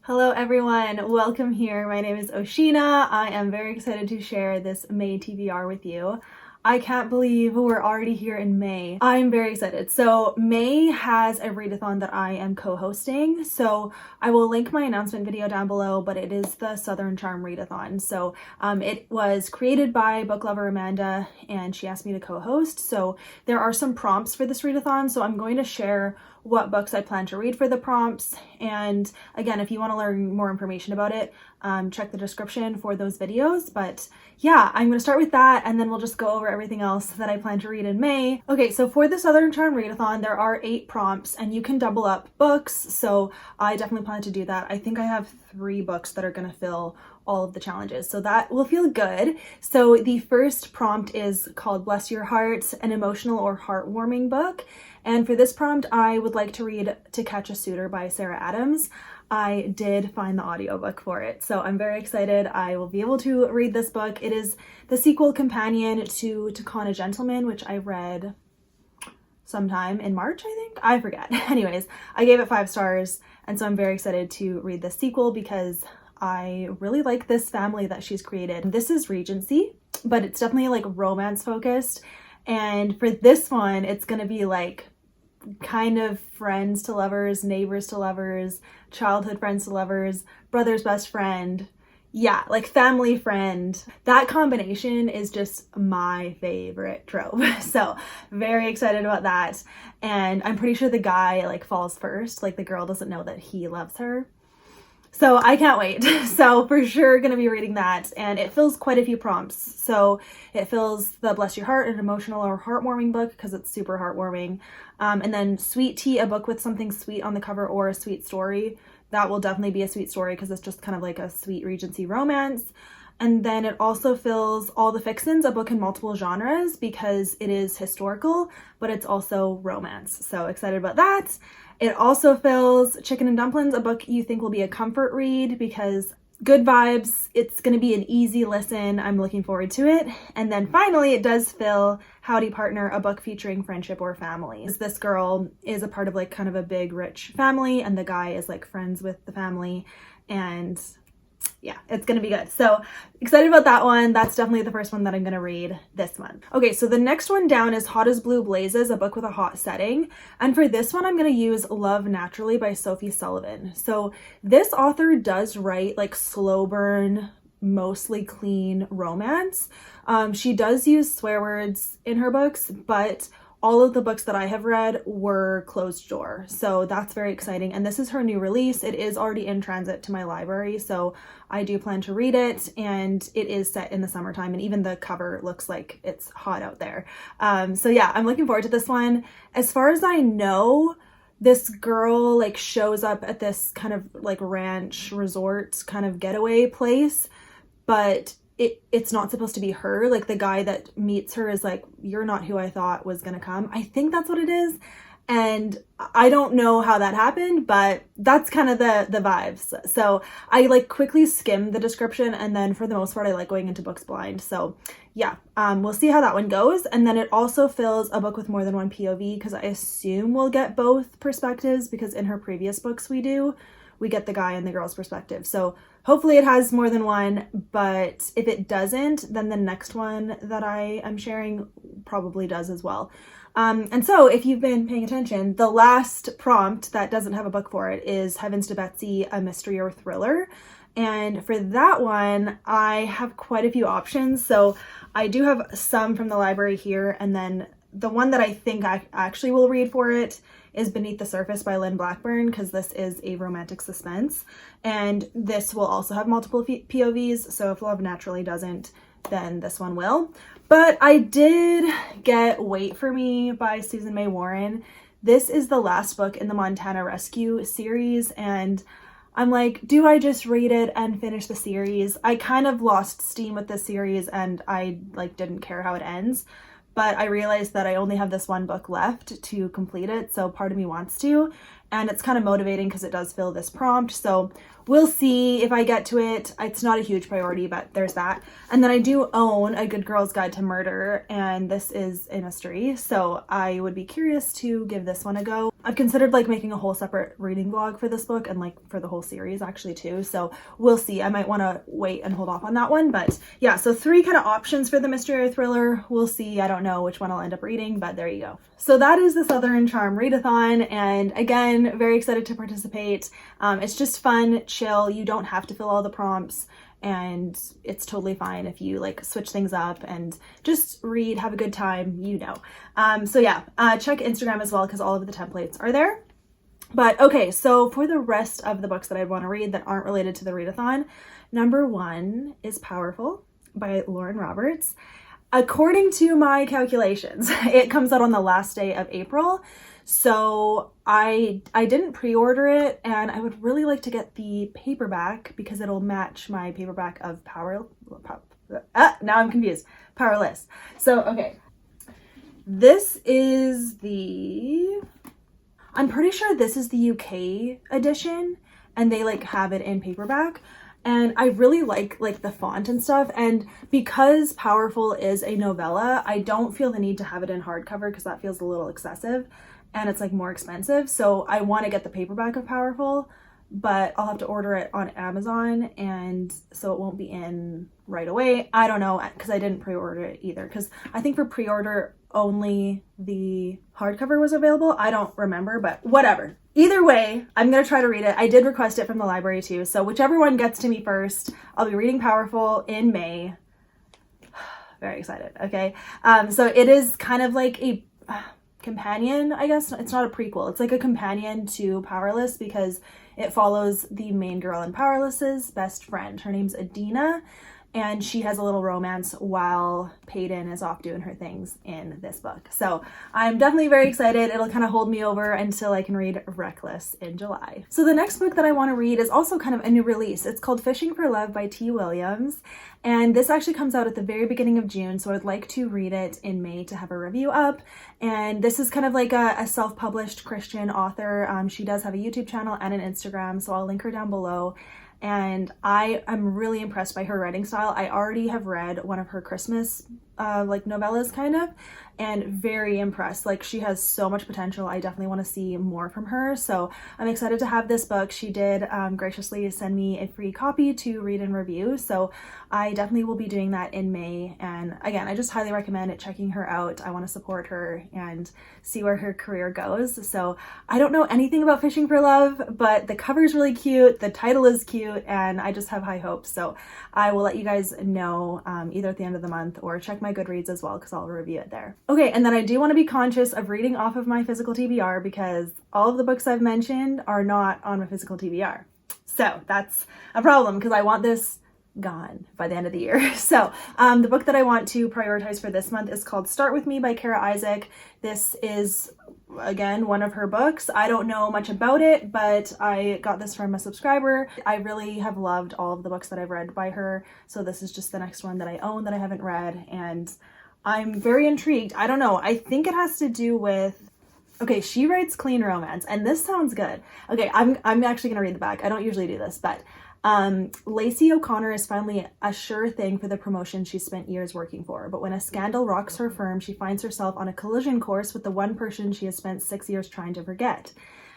Hello everyone, welcome here. My name is Oceana. I am very excited to share this May TBR with you. I can't believe we're already here in May. I'm very excited. So May has a readathon that I am co-hosting. So I will link my announcement video down below, but it is the Southern Charm Readathon. So it was created by book lover Amanda and she asked me to co-host. So there are some prompts for this readathon. So I'm going to share what books I plan to read for the prompts. And again, if you want to learn more information about it, check the description for those videos. But yeah, I'm going to start with that and then we'll just go over everything else that I plan to read in May. Okay, so for the Southern Charm Readathon, there are 8 prompts and you can double up books. So I definitely plan to do that. I think I have 3 books that are going to fill all of the challenges. So that will feel good. So the first prompt is called Bless Your Heart, an emotional or heartwarming book. And for this prompt, I would like to read To Catch a Suitor by Sarah Adams. I did find the audiobook for it, so I'm very excited. I will be able to read this book. It is the sequel companion to Con a Gentleman, which I read sometime in March, I think. I forget. Anyways, I gave it 5 stars, and so I'm very excited to read the sequel because I really like this family that she's created. This is Regency, but it's definitely like romance focused. And for this one, it's going to be like kind of friends to lovers, neighbors to lovers, childhood friends to lovers, brother's best friend. Yeah, like family friend. That combination is just my favorite trope. So very excited about that. And I'm pretty sure the guy like falls first. Like the girl doesn't know that he loves her. So I can't wait. So for sure going to be reading that, and it fills quite a few prompts. So it fills the Bless Your Heart, an emotional or heartwarming book because it's super heartwarming. And then Sweet Tea, a book with something sweet on the cover or a sweet story. That will definitely be a sweet story because it's just kind of like a sweet Regency romance. And then it also fills All the Fixins, a book in multiple genres because it is historical, but it's also romance. So excited about that. It also fills Chicken and Dumplings, a book you think will be a comfort read because good vibes. It's going to be an easy listen. I'm looking forward to it. And then finally, it does fill Howdy Partner, a book featuring friendship or family. This girl is a part of like kind of a big rich family and the guy is like friends with the family, and yeah, it's gonna be good. So excited about that one. That's definitely the first one that I'm gonna read this month. Okay, so the next one down is Hot as Blue Blazes, a book with a hot setting. And for this one, I'm gonna use Love Naturally by Sophie Sullivan. So this author does write like slow burn, mostly clean romance. She does use swear words in her books, but all of the books that I have read were closed door. So that's very exciting. And this is her new release. It is already in transit to my library. So I do plan to read it, and it is set in the summertime. And even the cover looks like it's hot out there. So yeah, I'm looking forward to this one. As far as I know, this girl like shows up at this kind of like ranch resort kind of getaway place, but it's not supposed to be her. Like the guy that meets her is like, you're not who I thought was gonna come. I think that's what it is. And I don't know how that happened, but that's kind of the vibes. So I like quickly skimmed the description, and then for the most part, I like going into books blind. So yeah, we'll see how that one goes. And then it also fills a book with more than one POV because I assume we'll get both perspectives because in her previous books we get the guy and the girl's perspective. So hopefully it has more than one, but if it doesn't, then the next one that I am sharing probably does as well. And so if you've been paying attention, the last prompt that doesn't have a book for it is Heavens to Betsy, a mystery or thriller. And for that one, I have quite a few options. So I do have some from the library here, and then the one that I think I actually will read for it is Beneath the Surface by Lynn Blackburn, because this is a romantic suspense. And this will also have multiple POVs, so if Love Naturally doesn't, then this one will. But I did get Wait for Me by Susan May Warren. This is the last book in the Montana Rescue series, and I'm like, do I just read it and finish the series? I kind of lost steam with this series and I like didn't care how it ends. But I realized that I only have this one book left to complete it, so part of me wants to, and it's kind of motivating because it does fill this prompt, so we'll see if I get to it. It's not a huge priority, but there's that. And then I do own A Good Girl's Guide to Murder, and this is a mystery, so I would be curious to give this one a go. I've considered like making a whole separate reading vlog for this book and like for the whole series actually too. So we'll see. I might want to wait and hold off on that one. But yeah, so 3 kind of options for the mystery or thriller. We'll see. I don't know which one I'll end up reading, but there you go. So that is the Southern Charm Readathon. And again, very excited to participate. It's just fun, chill. You don't have to fill all the prompts. And it's totally fine if you like switch things up and just read, have a good time, you know. So yeah, check Instagram as well because all of the templates are there. But okay, so for the rest of the books that I'd want to read that aren't related to the readathon, number 1 is Powerful by Lauren Roberts. According to my calculations, it comes out on the last day of April. So I didn't pre-order it, and I would really like to get the paperback because it'll match my paperback of now I'm confused. Powerless. So, okay. This is I'm pretty sure this is the UK edition, and they like have it in paperback. And I really like the font and stuff. And because Powerful is a novella, I don't feel the need to have it in hardcover because that feels a little excessive. And it's like more expensive. So I want to get the paperback of Powerful, but I'll have to order it on Amazon, and so it won't be in right away. I don't know, because I didn't pre-order it either, because I think for pre-order only the hardcover was available. I don't remember, but whatever. Either way, I'm going to try to read it. I did request it from the library too, so whichever one gets to me first, I'll be reading Powerful in May. Very excited, okay? So it is kind of like a companion, I guess. It's not a prequel. It's like a companion to Powerless because it follows the main girl in Powerless's best friend. Her name's Adina, and she has a little romance while Peyton is off doing her things in this book. So I'm definitely very excited. It'll kind of hold me over until I can read Reckless in July. So the next book that I want to read is also kind of a new release. It's called Fishing for Love by T. Williams. And this actually comes out at the very beginning of June, so I'd like to read it in May to have a review up. And this is kind of like a self-published Christian author. She does have a YouTube channel and an Instagram, so I'll link her down below. And I am really impressed by her writing style. I already have read one of her Christmas like novellas kind of, and very impressed. Like, she has so much potential. I definitely want to see more from her. So I'm excited to have this book. She did graciously send me a free copy to read and review. So I definitely will be doing that in May. And again, I just highly recommend checking her out. I want to support her and see where her career goes. So I don't know anything about Fishing for Love, but the cover is really cute. The title is cute, and I just have high hopes. So I will let you guys know either at the end of the month or check my Goodreads as well, because I'll review it there. Okay, and then I do want to be conscious of reading off of my physical TBR because all of the books I've mentioned are not on my physical TBR. So that's a problem because I want this gone by the end of the year. So the book that I want to prioritize for this month is called Start With Me by Kara Isaac. This is, again, one of her books. I don't know much about it, but I got this from a subscriber. I really have loved all of the books that I've read by her. So this is just the next one that I own that I haven't read, and I'm very intrigued. I don't know. I think it has to do with, okay, she writes clean romance, and this sounds good. Okay, I'm actually going to read the back. I don't usually do this, but Lacey O'Connor is finally a sure thing for the promotion she spent years working for. But when a scandal rocks her firm, she finds herself on a collision course with the one person she has spent 6 years trying to forget.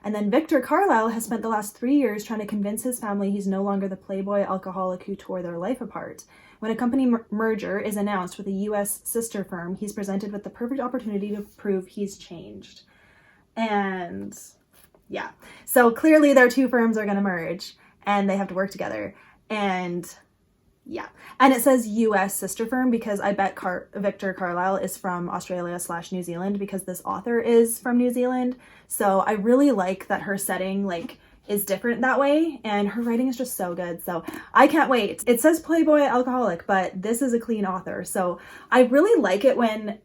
And then Victor Carlisle has spent the last 3 years trying to convince his family he's no longer the playboy alcoholic who tore their life apart. When a company merger is announced with a U.S. sister firm, he's presented with the perfect opportunity to prove he's changed. And yeah, so clearly their two firms are going to merge and they have to work together. And yeah, and it says U.S. sister firm because I bet Victor Carlisle is from Australia/New Zealand because this author is from New Zealand. So I really like that her setting is different that way, and her writing is just so good. So I can't wait. It says playboy alcoholic, but this is a clean author. So I really like it when,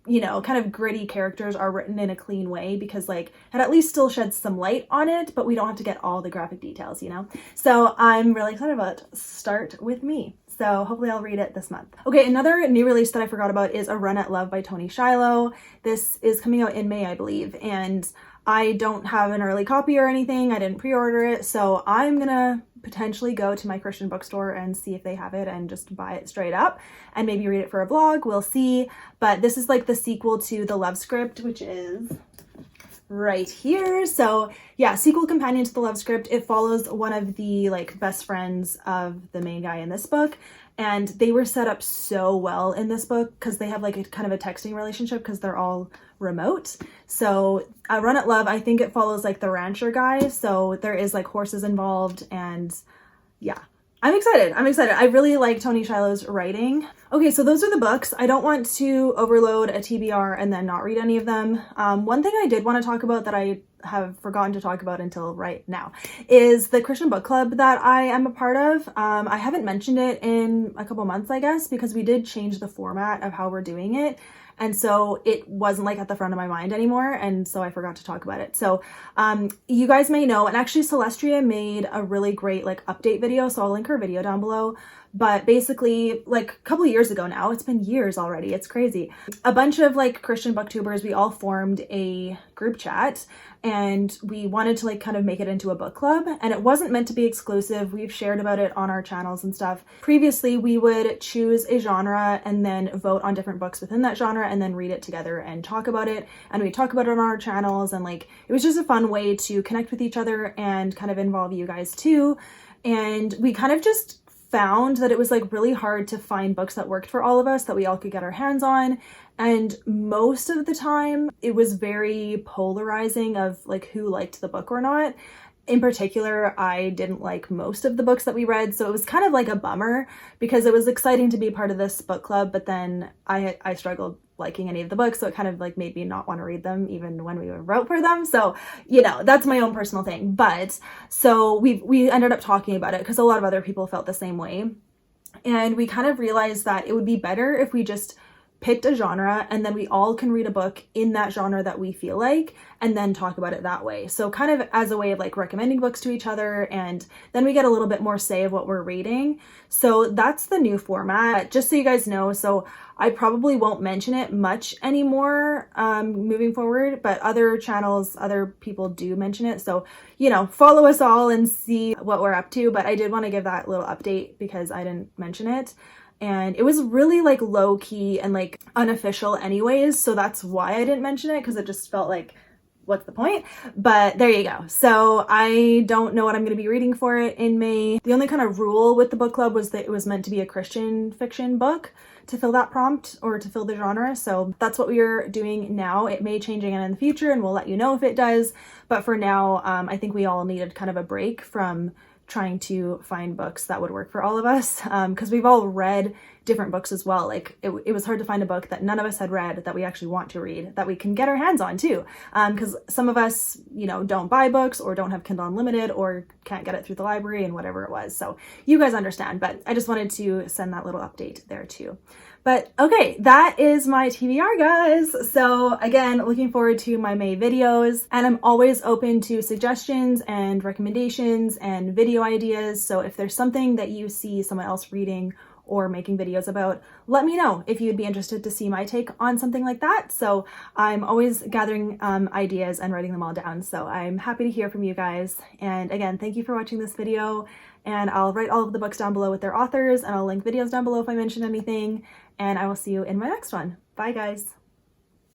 you know, kind of gritty characters are written in a clean way because it at least still sheds some light on it, but we don't have to get all the graphic details, you know? So I'm really excited about Start With Me. So hopefully I'll read it this month. Okay, another new release that I forgot about is A Run at Love by Toni Shiloh. This is coming out in May, I believe, and I don't have an early copy or anything. I didn't pre-order it, so I'm gonna potentially go to my Christian bookstore and see if they have it and just buy it straight up and maybe read it for a vlog. We'll see. But this is like the sequel to The Love Script, which is right here. So yeah, sequel companion to the love script. It follows one of the like best friends of the main guy in this book, and they were set up so well in this book because they have like a kind of a texting relationship because they're all remote. So Run It Love, I think it follows like the rancher guy, so there is like horses involved, and yeah, I'm excited. I really like Toni Shiloh's writing. Okay, so those are the books. I don't want to overload a TBR and then not read any of them. One thing I did want to talk about that I have forgotten to talk about until right now is the Christian book club that I am a part of. I haven't mentioned it in a couple months, I guess, because we did change the format of how we're doing it. And so it wasn't like at the front of my mind anymore. And so I forgot to talk about it. So you guys may know, and actually Celestria made a really great like update video. So I'll link her video down below. But basically, like a couple of years ago now, it's been years already, it's crazy. A bunch of like Christian booktubers, we all formed a group chat, and we wanted to like kind of make it into a book club, and it wasn't meant to be exclusive. We've shared about it on our channels and stuff. Previously, we would choose a genre and then vote on different books within that genre and then read it together and talk about it. And we talk about it on our channels, and like it was just a fun way to connect with each other and kind of involve you guys too. And we kind of just found that it was like really hard to find books that worked for all of us, that we all could get our hands on. And most of the time it was very polarizing of like who liked the book or not. In particular, I didn't like most of the books that we read, so it was kind of like a bummer because it was exciting to be part of this book club, but then I struggled liking any of the books, so it kind of like made me not want to read them even when we wrote for them. So, you know, that's my own personal thing. But so we ended up talking about it because a lot of other people felt the same way. And we kind of realized that it would be better if we just picked a genre and then we all can read a book in that genre that we feel like and then talk about it that way. So kind of as a way of like recommending books to each other, and then we get a little bit more say of what we're reading. So that's the new format, just so you guys know. So I probably won't mention it much anymore moving forward, but other channels, other people do mention it. So, you know, follow us all and see what we're up to. But I did want to give that little update because I didn't mention it. And it was really like low key and like unofficial anyways. So that's why I didn't mention it, because it just felt like, what's the point? But there you go. So I don't know what I'm going to be reading for it in May. The only kind of rule with the book club was that it was meant to be a Christian fiction book to fill that prompt or to fill the genre. So that's what we're doing now. It may change again in the future and we'll let you know if it does. But for now, I think we all needed kind of a break from trying to find books that would work for all of us, because we've all read different books as well. Like it was hard to find a book that none of us had read that we actually want to read, that we can get our hands on too, because some of us, you know, don't buy books or don't have Kindle Unlimited or can't get it through the library and whatever it was. So you guys understand, but I just wanted to send that little update there too. But okay, that is my TBR, guys. So again, looking forward to my May videos, and I'm always open to suggestions and recommendations and video ideas. So if there's something that you see someone else reading or making videos about, let me know if you'd be interested to see my take on something like that. So I'm always gathering ideas and writing them all down. So I'm happy to hear from you guys. And again, thank you for watching this video. And I'll write all of the books down below with their authors, and I'll link videos down below if I mention anything. And I will see you in my next one. Bye, guys.